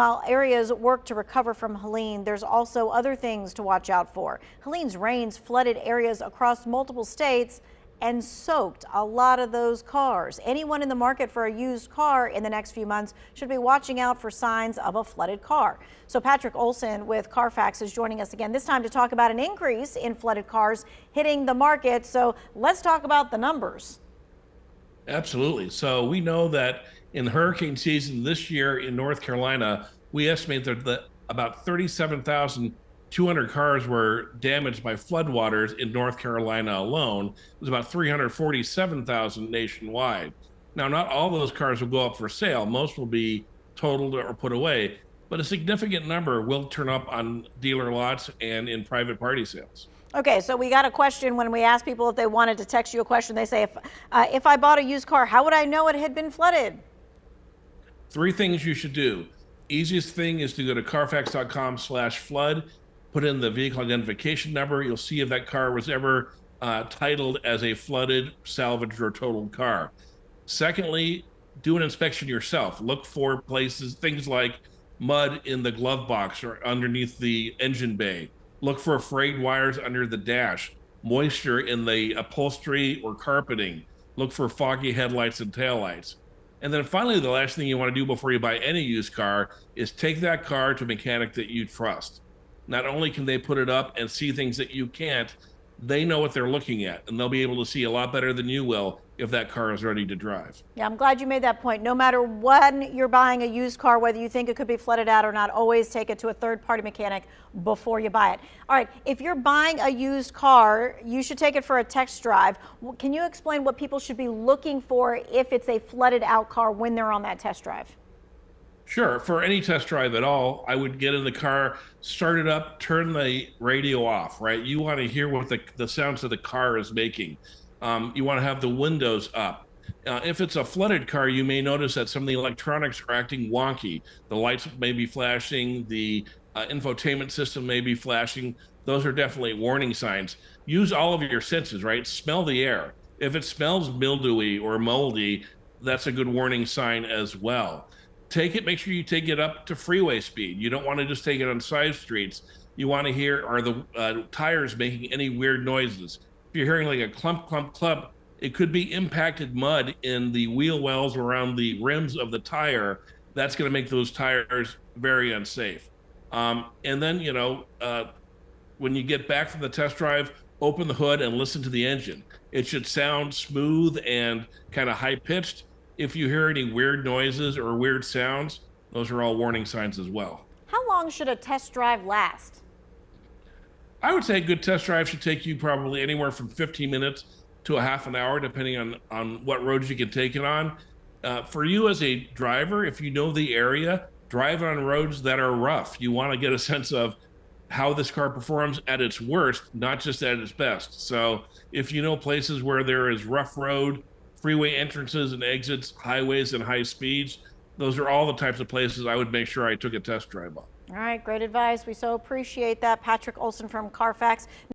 While areas work to recover from Helene, there's also other things to watch out for. Helene's rains flooded areas across multiple states and soaked a lot of those cars. Anyone in the market for a used car in the next few months should be watching out for signs of a flooded car. So Patrick Olson with Carfax is joining us again, this time to talk about an increase in flooded cars hitting the market. So let's talk about the numbers. Absolutely. So we know that in hurricane season this year in North Carolina, we estimate that about 37,200 cars were damaged by floodwaters in North Carolina alone. It was about 347,000 nationwide. Now, not all those cars will go up for sale. Most will be totaled or put away, but a significant number will turn up on dealer lots and in private party sales. Okay, so we got a question when we asked people if they wanted to text you a question. They say, if I bought a used car, how would I know it had been flooded? Three things you should do. Easiest thing is to go to carfax.com/flood, put in the vehicle identification number. You'll see if that car was ever titled as a flooded, salvaged, or totaled car. Secondly, do an inspection yourself. Look for places, things like mud in the glove box or underneath the engine bay. Look for frayed wires under the dash, moisture in the upholstery or carpeting. Look for foggy headlights and taillights. And then finally, the last thing you want to do before you buy any used car is take that car to a mechanic that you trust. Not only can they put it up and see things that you can't, they know what they're looking at, and they'll be able to see a lot better than you will if that car is ready to drive. Yeah, I'm glad you made that point. No matter when you're buying a used car, whether you think it could be flooded out or not, always take it to a third-party mechanic before you buy it. All right, if you're buying a used car, you should take it for a test drive. Can you explain what people should be looking for if it's a flooded out car when they're on that test drive? Sure. For any test drive at all, I would get in the car, start it up, turn the radio off, right? You want to hear what the sounds that the car is making. You want to have the windows up. If it's a flooded car, you may notice that some of the electronics are acting wonky. The lights may be flashing, the infotainment system may be flashing. Those are definitely warning signs. Use all of your senses, right? Smell the air. If it smells mildewy or moldy, that's a good warning sign as well. Make sure you take it up to freeway speed. You don't want to just take it on side streets. You want to hear, are the tires making any weird noises? If you're hearing like a clump, clump, clump, it could be impacted mud in the wheel wells around the rims of the tire. That's going to make those tires very unsafe. And then, when you get back from the test drive, open the hood and listen to the engine. It should sound smooth and kind of high pitched. If you hear any weird noises or weird sounds, those are all warning signs as well. How long should a test drive last? I would say a good test drive should take you probably anywhere from 15 minutes to a half an hour, depending on what roads you can take it on. For you as a driver, if you know the area, drive on roads that are rough. You want to get a sense of how this car performs at its worst, not just at its best. So if you know places where there is rough road, freeway entrances and exits, highways and high speeds, those are all the types of places I would make sure I took a test drive on. All right, great advice. We so appreciate that. Patrick Olson from Carfax.